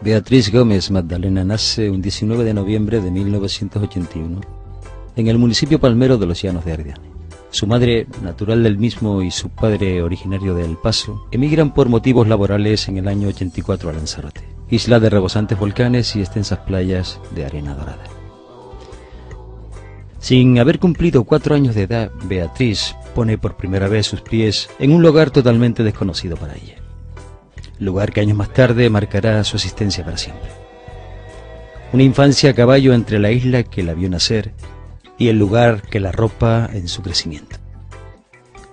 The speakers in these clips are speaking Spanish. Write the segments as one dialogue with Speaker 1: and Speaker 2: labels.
Speaker 1: Beatriz Gómez Magdalena nace un 19 de noviembre de 1981 en el municipio palmero de los Llanos de Ardiane. Su madre, natural del mismo, y su padre, originario de El Paso, emigran por motivos laborales en el año 84 a Lanzarote, isla de rebosantes volcanes y extensas playas de arena dorada. Sin haber cumplido 4 años de edad, Beatriz pone por primera vez sus pies en un lugar totalmente desconocido para ella. Lugar que años más tarde marcará su existencia para siempre. Una infancia a caballo entre la isla que la vio nacer y el lugar que la arropa en su crecimiento.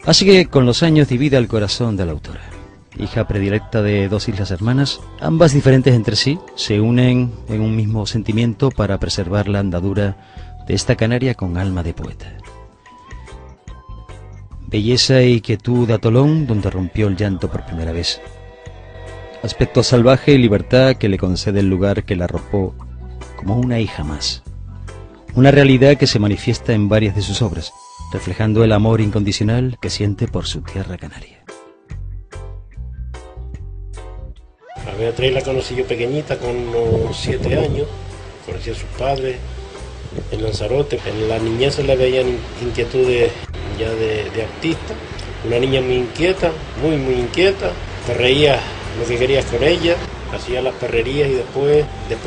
Speaker 1: Así que con los años divide el corazón de la autora. Hija predilecta de 2 islas hermanas, ambas diferentes entre sí, se unen en un mismo sentimiento para preservar la andadura de esta canaria con alma de poeta. Belleza y quietud de atolón donde rompió el llanto por primera vez. Aspecto salvaje y libertad que le concede el lugar que la arropó como una hija más. Una realidad que se manifiesta en varias de sus obras, reflejando el amor incondicional que siente por su tierra canaria.
Speaker 2: A Beatriz la conocí yo pequeñita, con unos 7 años. Conocí a sus padres en Lanzarote. En la niñez se le veían inquietudes ya de artista. Una niña muy inquieta, muy inquieta. Te reías lo que querías con ella, hacía las perrerías y después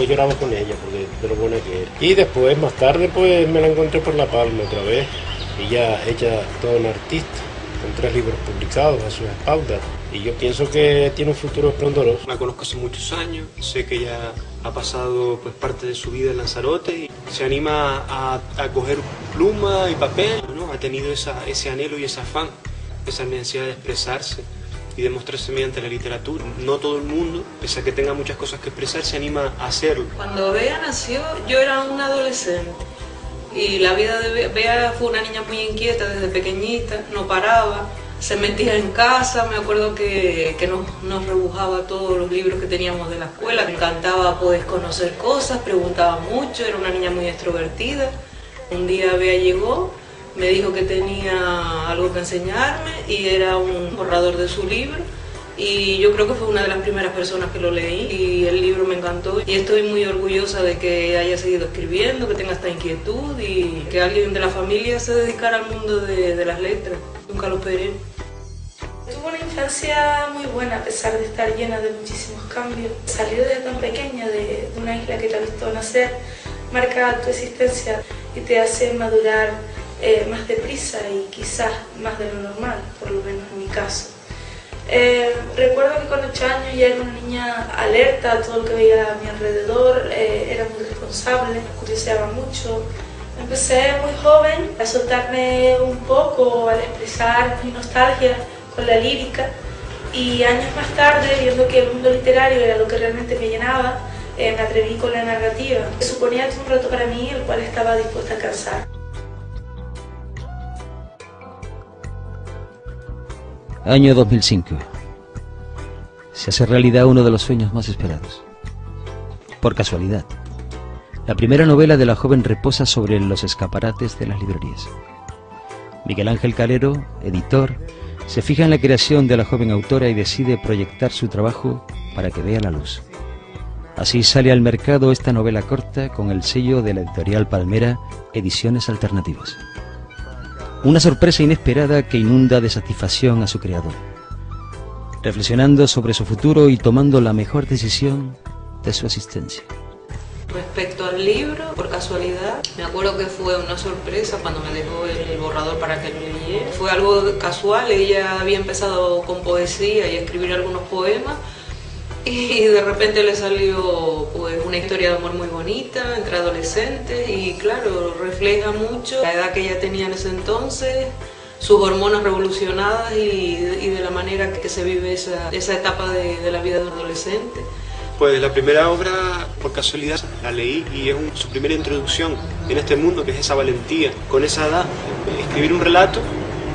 Speaker 2: lloraba con ella porque de lo buena que era. Y después, más tarde, pues me la encontré por La Palma otra vez, y ya ella toda una artista, con 3 libros publicados a sus espaldas, y yo pienso que tiene un futuro esplendoroso.
Speaker 3: La conozco hace muchos años, sé que ella ha pasado pues parte de su vida en Lanzarote y se anima a coger pluma y papel, ¿no? Ha tenido ese anhelo y ese afán, esa necesidad de expresarse y demostrarse mediante la literatura. No todo el mundo, pese a que tenga muchas cosas que expresar, se anima a hacerlo.
Speaker 4: Cuando Bea nació, yo era una adolescente y la vida de Bea fue una niña muy inquieta desde pequeñita, no paraba, se metía en casa. Me acuerdo que nos rebujaba todos los libros que teníamos de la escuela. Me encantaba poder conocer cosas, preguntaba mucho, era una niña muy extrovertida. Un día Bea llegó, me dijo que tenía algo que enseñarme y era un borrador de su libro, y yo creo que fue una de las primeras personas que lo leí y el libro me encantó, y estoy muy orgullosa de que haya seguido escribiendo, que tenga esta inquietud y que alguien de la familia se dedicara al mundo de las letras. Nunca lo esperé.
Speaker 5: Tuvo una infancia muy buena a pesar de estar llena de muchísimos cambios. Salir desde tan pequeña de una isla que te ha visto nacer marca tu existencia y te hace madurar más deprisa y quizás más de lo normal, por lo menos en mi caso. Recuerdo que con 8 años ya era una niña alerta a todo lo que veía a mi alrededor, era muy responsable, curioseaba mucho. Empecé muy joven a soltarme un poco, al expresar mi nostalgia con la lírica, y años más tarde, viendo que el mundo literario era lo que realmente me llenaba, me atreví con la narrativa. Suponía un reto para mí, el cual estaba dispuesta a alcanzar.
Speaker 1: Año 2005. Se hace realidad uno de los sueños más esperados. Por casualidad, la primera novela de la joven reposa sobre los escaparates de las librerías. Miguel Ángel Calero, editor, se fija en la creación de la joven autora y decide proyectar su trabajo para que vea la luz. Así sale al mercado esta novela corta con el sello de la editorial palmera Ediciones Alternativas. Una sorpresa inesperada que inunda de satisfacción a su creador, reflexionando sobre su futuro y tomando la mejor decisión de su existencia.
Speaker 4: Respecto al libro, por casualidad, me acuerdo que fue una sorpresa cuando me dejó el borrador para que lo leyera. Fue algo casual, ella había empezado con poesía y a escribir algunos poemas, y de repente le salió pues una historia de amor muy bonita entre adolescentes, y claro, refleja mucho la edad que ella tenía en ese entonces, sus hormonas revolucionadas y de la manera que se vive esa etapa de la vida de un adolescente.
Speaker 3: Pues la primera obra, por casualidad, la leí y es su primera introducción en este mundo, que es esa valentía, con esa edad, escribir un relato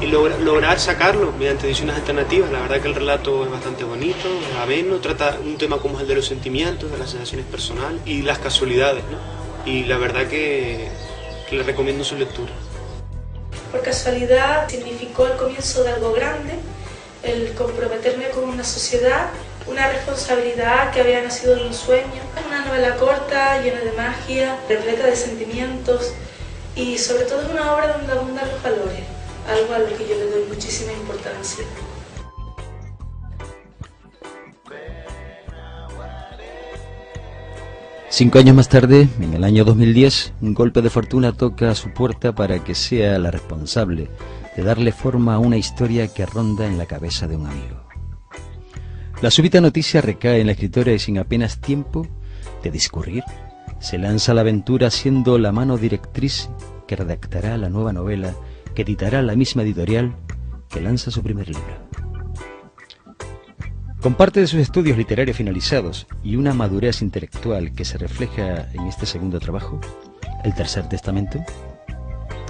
Speaker 3: y lograr sacarlo mediante ediciones alternativas. La verdad que el relato es bastante bonito, es ameno, trata un tema como el de los sentimientos, de las sensaciones personales y las casualidades, ¿no? Y la verdad que le recomiendo su lectura.
Speaker 5: Por casualidad significó el comienzo de algo grande, el comprometerme con una sociedad una responsabilidad que había nacido de un sueño. Es una novela corta, llena de magia, repleta de sentimientos y sobre todo es una obra donde abundan los valores, algo a lo que yo le doy muchísima importancia.
Speaker 1: Cinco años más tarde, en el año 2010, un golpe de fortuna toca a su puerta para que sea la responsable de darle forma a una historia que ronda en la cabeza de un amigo. La súbita noticia recae en la escritora y sin apenas tiempo de discurrir, se lanza a la aventura siendo la mano directriz que redactará la nueva novela que editará la misma editorial que lanza su primer libro. Con parte de sus estudios literarios finalizados y una madurez intelectual que se refleja en este segundo trabajo, El Tercer Testamento,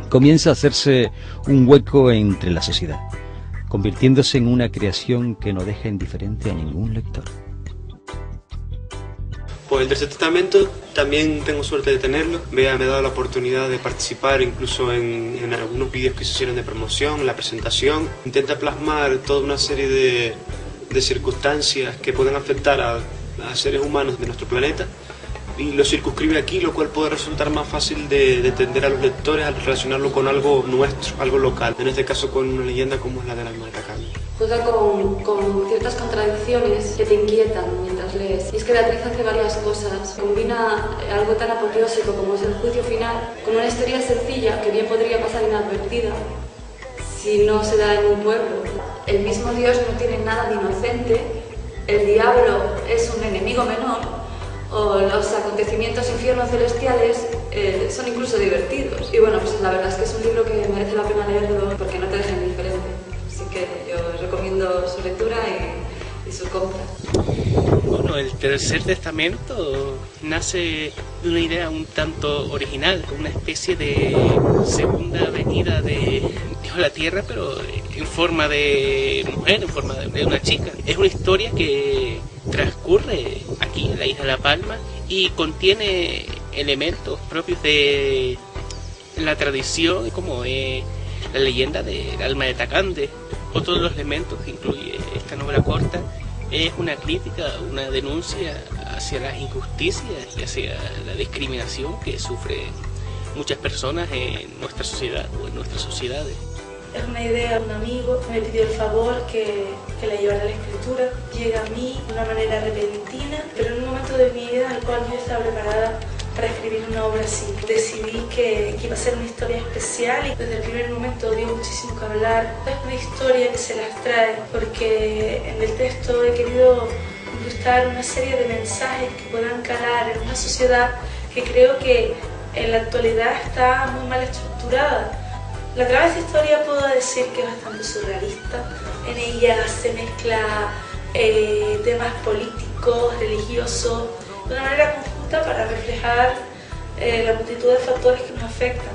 Speaker 1: comienza a hacerse un hueco entre la sociedad, convirtiéndose en una creación que no deja indiferente a ningún lector.
Speaker 3: Pues El Tercer Testamento también tengo suerte de tenerlo. Me ha dado la oportunidad de participar incluso en algunos vídeos que se hicieron de promoción, la presentación. Intenta plasmar toda una serie de circunstancias que pueden afectar a seres humanos de nuestro planeta y lo circunscribe aquí, lo cual puede resultar más fácil de entender a los lectores al relacionarlo con algo nuestro, algo local, en este caso con una leyenda como es la del alma de Atacama.
Speaker 6: Juega con ciertas contradicciones que te inquietan mientras lees. Y es que Beatriz hace varias cosas. Combina algo tan apoteósico como es el juicio final con una historia sencilla que bien podría pasar inadvertida si no se da en un pueblo. El mismo Dios no tiene nada de inocente, el diablo es un enemigo menor, o los acontecimientos infiernos celestiales son incluso divertidos. Y bueno, pues la verdad es que es un libro que merece la pena leerlo porque no te deja indiferente. Así que yo recomiendo su lectura y su compra.
Speaker 7: Bueno, El Tercer Testamento nace de una idea un tanto original, una especie de segunda venida de Dios a la Tierra, pero en forma de mujer, en forma de una chica. Es una historia que transcurre aquí en la isla de La Palma y contiene elementos propios de la tradición, como la leyenda del alma de Tacande. Otro de los elementos que incluye esta novela corta es una crítica, una denuncia hacia las injusticias y hacia la discriminación que sufren muchas personas en nuestra sociedad o en nuestras sociedades.
Speaker 5: Es una idea de un amigo, me pidió el favor que la llevara a la escritura. Llega a mí de una manera repentina, pero en un momento de mi vida en el cual yo estaba preparada para escribir una obra así. Decidí que iba a ser una historia especial y desde el primer momento dio muchísimo que hablar. Es una historia que se las trae porque en el texto he querido incrustar una serie de mensajes que puedan calar en una sociedad que creo que en la actualidad está muy mal estructurada. La trama de esta historia puedo decir que es bastante surrealista. En ella se mezcla temas políticos, religiosos, de una manera conjunta para reflejar la multitud de factores que nos afectan.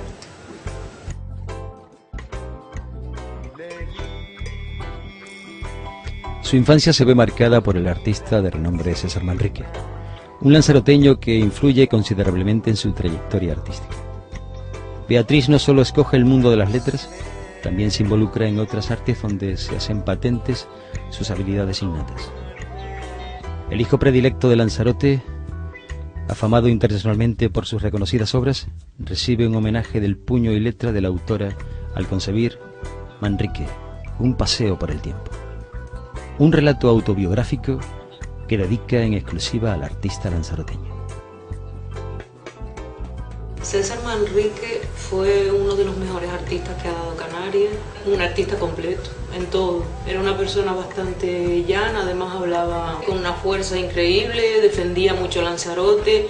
Speaker 1: Su infancia se ve marcada por el artista de renombre César Manrique, un lanzaroteño que influye considerablemente en su trayectoria artística. Beatriz no solo escoge el mundo de las letras, también se involucra en otras artes donde se hacen patentes sus habilidades innatas. El hijo predilecto de Lanzarote, afamado internacionalmente por sus reconocidas obras, recibe un homenaje del puño y letra de la autora al concebir Manrique, un paseo por el tiempo. Un relato autobiográfico que dedica en exclusiva al artista lanzaroteño.
Speaker 4: César Manrique fue uno de los mejores artistas que ha dado Canarias, un artista completo en todo. Era una persona bastante llana, además hablaba con una fuerza increíble, defendía mucho Lanzarote,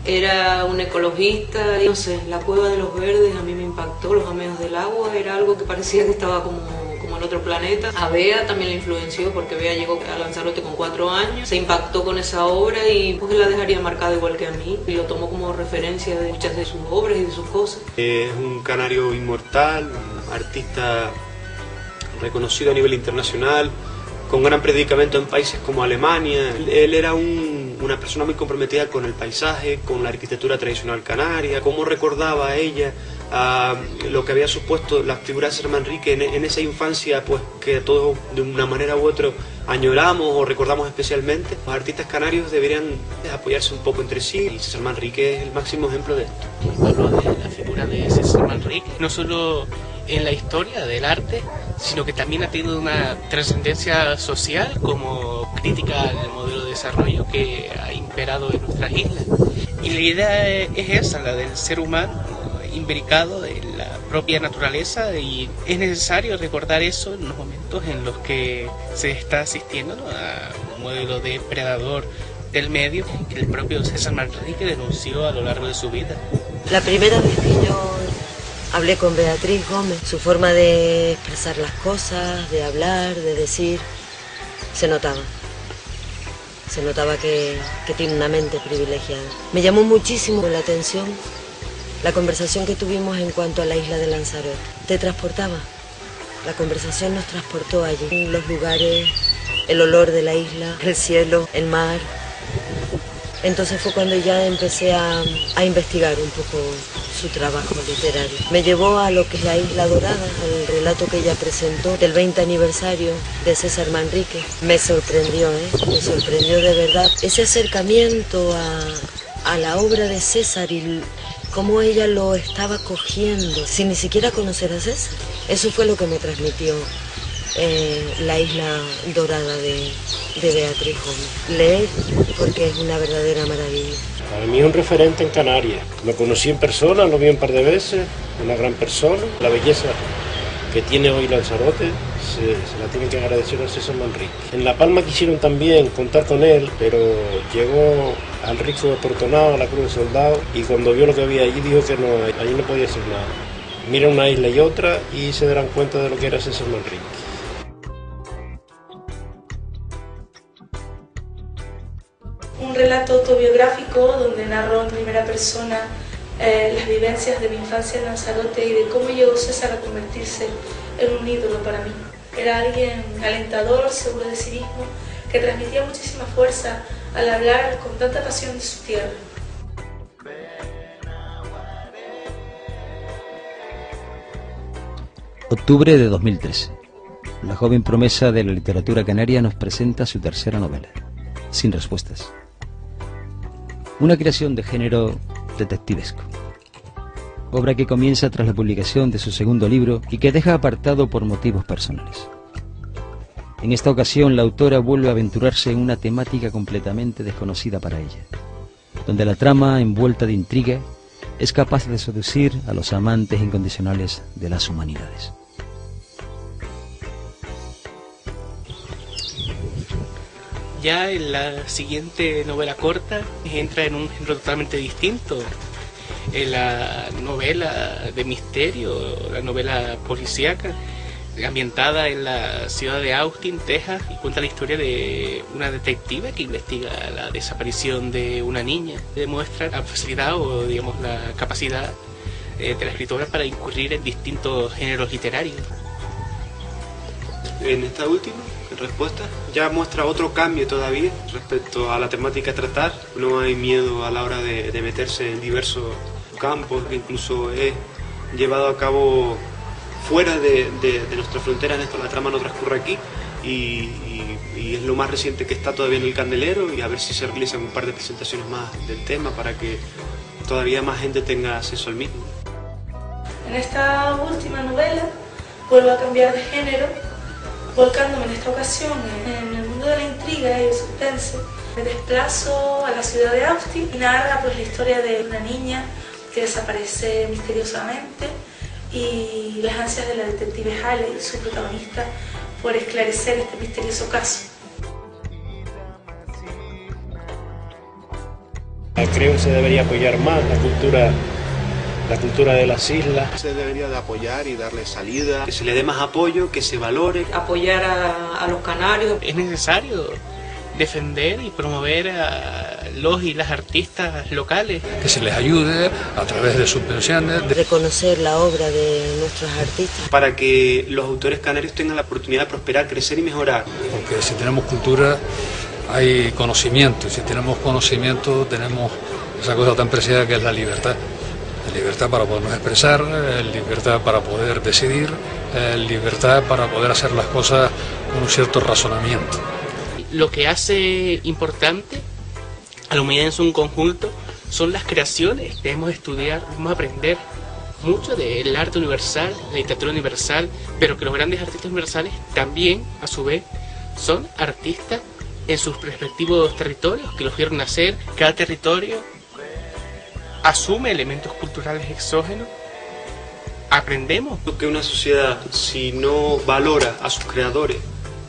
Speaker 4: era un ecologista. No sé, la Cueva de los Verdes a mí me impactó, Los Amigos del Agua, era algo que parecía que estaba como en otro planeta. A Bea también le influenció porque Bea llegó a Lanzarote con 4 años, se impactó con esa obra y pues la dejaría marcada igual que a mí y lo tomó como referencia de muchas de sus obras y de sus cosas.
Speaker 3: Es un canario inmortal, un artista reconocido a nivel internacional, con gran predicamento en países como Alemania. Él era una persona muy comprometida con el paisaje, con la arquitectura tradicional canaria, cómo recordaba a ella a lo que había supuesto la figura de César Manrique en esa infancia, pues que todos de una manera u otra añoramos o recordamos especialmente. Los artistas canarios deberían apoyarse un poco entre sí, y César Manrique es el máximo ejemplo de esto.
Speaker 7: Hablo de la figura de César Manrique, no solo en la historia del arte, sino que también ha tenido una trascendencia social como crítica al modelo de desarrollo que ha imperado en nuestras islas. Y la idea es esa, la del ser humano imbricado en la propia naturaleza, y es necesario recordar eso en los momentos en los que se está asistiendo, ¿no?, a un modelo depredador del medio que el propio César Manrique denunció a lo largo de su vida.
Speaker 8: La primera vez que yo hablé con Beatriz Gómez, su forma de expresar las cosas, de hablar, de decir, se notaba. Se notaba que tiene una mente privilegiada. Me llamó muchísimo la atención la conversación que tuvimos en cuanto a la isla de Lanzarote. Te transportaba. La conversación nos transportó allí. Los lugares, el olor de la isla, el cielo, el mar. Entonces fue cuando ya empecé a investigar un poco su trabajo literario. Me llevó a lo que es la Isla Dorada, al relato que ella presentó del 20 aniversario de César Manrique. Me sorprendió, me sorprendió de verdad ese acercamiento a la obra de César y cómo ella lo estaba cogiendo sin ni siquiera conocer a César. Eso fue lo que me transmitió la Isla Dorada de Beatriz Gómez. Leer, porque es una verdadera maravilla.
Speaker 2: Para mí es un referente en Canarias. Lo conocí en persona, lo vi un par de veces, una gran persona. La belleza que tiene hoy Lanzarote se la tiene que agradecer a César Manrique. En La Palma quisieron también contar con él, pero llegó al Rico de Portonao, a la Cruz del Soldado, y cuando vio lo que había allí dijo que no, allí no podía hacer nada. Mira una isla y otra y se darán cuenta de lo que era César Manrique.
Speaker 5: Un relato autobiográfico donde narró en primera persona las vivencias de mi infancia en Lanzarote y de cómo llegó César a convertirse en un ídolo para mí. Era alguien alentador, seguro de sí mismo, que transmitía muchísima fuerza al hablar con tanta pasión de su tierra.
Speaker 1: Octubre de 2013. La joven promesa de la literatura canaria nos presenta su tercera novela, Sin respuestas. Una creación de género detectivesco. Obra que comienza tras la publicación de su segundo libro y que deja apartado por motivos personales. En esta ocasión la autora vuelve a aventurarse en una temática completamente desconocida para ella, donde la trama, envuelta de intriga, es capaz de seducir a los amantes incondicionales de las humanidades.
Speaker 7: Ya en la siguiente novela corta entra en un género totalmente distinto. En la novela de misterio, la novela policíaca, ambientada en la ciudad de Austin, Texas, y cuenta la historia de una detective que investiga la desaparición de una niña. Demuestra la facilidad o, digamos, la capacidad de la escritora para incurrir en distintos géneros literarios.
Speaker 3: En esta última respuesta ya muestra otro cambio todavía respecto a la temática a tratar. No hay miedo a la hora de meterse en diversos campos, que incluso es llevado a cabo fuera de nuestra frontera. En esto la trama no transcurre aquí y es lo más reciente que está todavía en el candelero, y a ver si se realizan un par de presentaciones más del tema para que todavía más gente tenga acceso al mismo.
Speaker 5: En esta última novela vuelvo a cambiar de género, volcándome en esta ocasión en el mundo de la intriga y el suspense. Me desplazo a la ciudad de Austin y narra pues la historia de una niña que desaparece misteriosamente y las ansias de la detective Haley, su protagonista, por esclarecer este misterioso caso.
Speaker 2: Creo que se debería apoyar más la cultura de las islas.
Speaker 3: Se debería de apoyar y darle salida, que se le dé más apoyo, que se valore.
Speaker 4: Apoyar a los canarios.
Speaker 7: Es necesario defender y promover a los y las artistas locales.
Speaker 9: Que se les ayude a través de subvenciones.
Speaker 8: Reconocer la obra de nuestros artistas.
Speaker 3: Para que los autores canarios tengan la oportunidad de prosperar, crecer y mejorar.
Speaker 9: Porque si tenemos cultura hay conocimiento, y si tenemos conocimiento tenemos esa cosa tan preciada que es la libertad. Libertad para podernos expresar, libertad para poder decidir, libertad para poder hacer las cosas con un cierto razonamiento.
Speaker 7: Lo que hace importante a la humanidad en su conjunto son las creaciones. Debemos estudiar, debemos aprender mucho del arte universal, la literatura universal, pero que los grandes artistas universales también, a su vez, son artistas en sus respectivos territorios, que los vieron nacer. Cada territorio asume elementos culturales exógenos. Aprendemos.
Speaker 3: Que una sociedad, si no valora a sus creadores,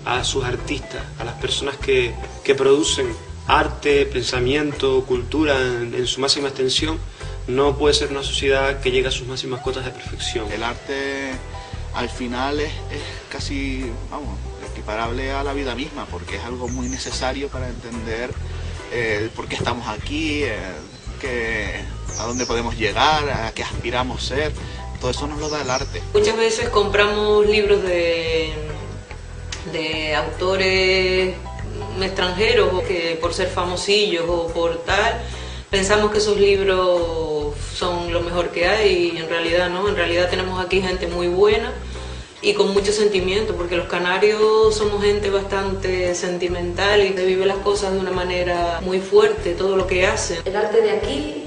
Speaker 3: a sus artistas, a las personas que producen arte, pensamiento, cultura en su máxima extensión, no puede ser una sociedad que llegue a sus máximas cotas de perfección.
Speaker 10: El arte al final es casi, vamos, equiparable a la vida misma, porque es algo muy necesario para entender por qué estamos aquí, a dónde podemos llegar, a qué aspiramos ser. Todo eso nos lo da el arte.
Speaker 4: Muchas veces compramos libros de autores extranjeros que por ser famosillos o por tal, pensamos que esos libros son lo mejor que hay y en realidad no. En realidad tenemos aquí gente muy buena y con mucho sentimiento, porque los canarios somos gente bastante sentimental y que vive las cosas de una manera muy fuerte, todo lo que hacen.
Speaker 6: El arte de aquí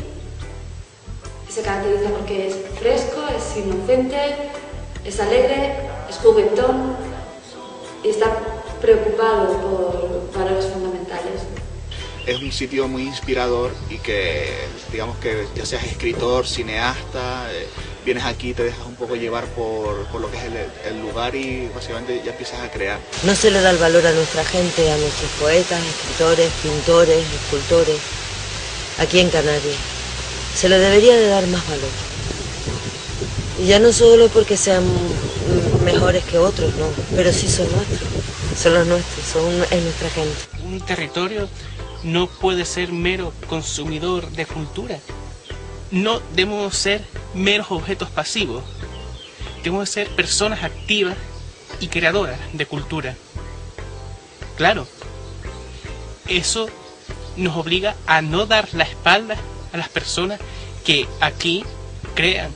Speaker 6: se caracteriza porque es fresco, es inocente, es alegre, es juguetón y está preocupado por valores fundamentales.
Speaker 10: Es un sitio muy inspirador y que, digamos que ya seas escritor, cineasta, vienes aquí, te dejas un poco llevar por lo que es el lugar y básicamente ya empiezas a crear.
Speaker 8: No se le da el valor a nuestra gente, a nuestros poetas, escritores, pintores, escultores, aquí en Canarias. Se le debería de dar más valor. Y ya no solo porque sean mejores que otros, no, pero sí son nuestros, son los nuestros, es nuestra gente.
Speaker 7: Un territorio no puede ser mero consumidor de cultura. No debemos ser meros objetos pasivos. Debemos ser personas activas y creadoras de cultura. Claro, eso nos obliga a no dar la espalda a las personas que aquí crean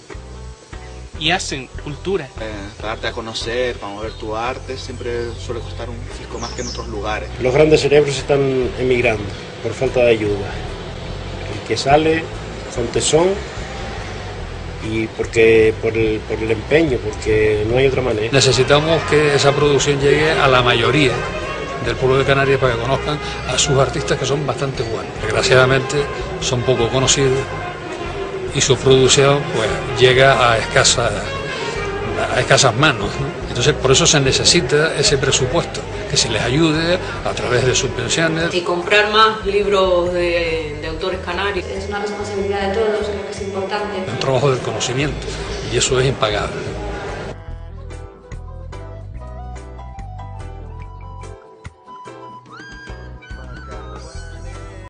Speaker 7: y hacen cultura.
Speaker 10: Para darte a conocer, para mover tu arte, siempre suele costar un fisco más que en otros lugares.
Speaker 2: Los grandes cerebros están emigrando por falta de ayuda. El que sale con tesón y por el empeño, porque no hay otra manera.
Speaker 9: Necesitamos que esa producción llegue a la mayoría del pueblo de Canarias para que conozcan a sus artistas, que son bastante buenos. Desgraciadamente son poco conocidos y su producción pues llega a escasas manos, ¿no? Entonces por eso se necesita ese presupuesto, que se les ayude a través de subvenciones.
Speaker 4: Y comprar más libros de autores canarios.
Speaker 6: Es una responsabilidad de todos, creo que es importante.
Speaker 9: Un trabajo del conocimiento y eso es impagable.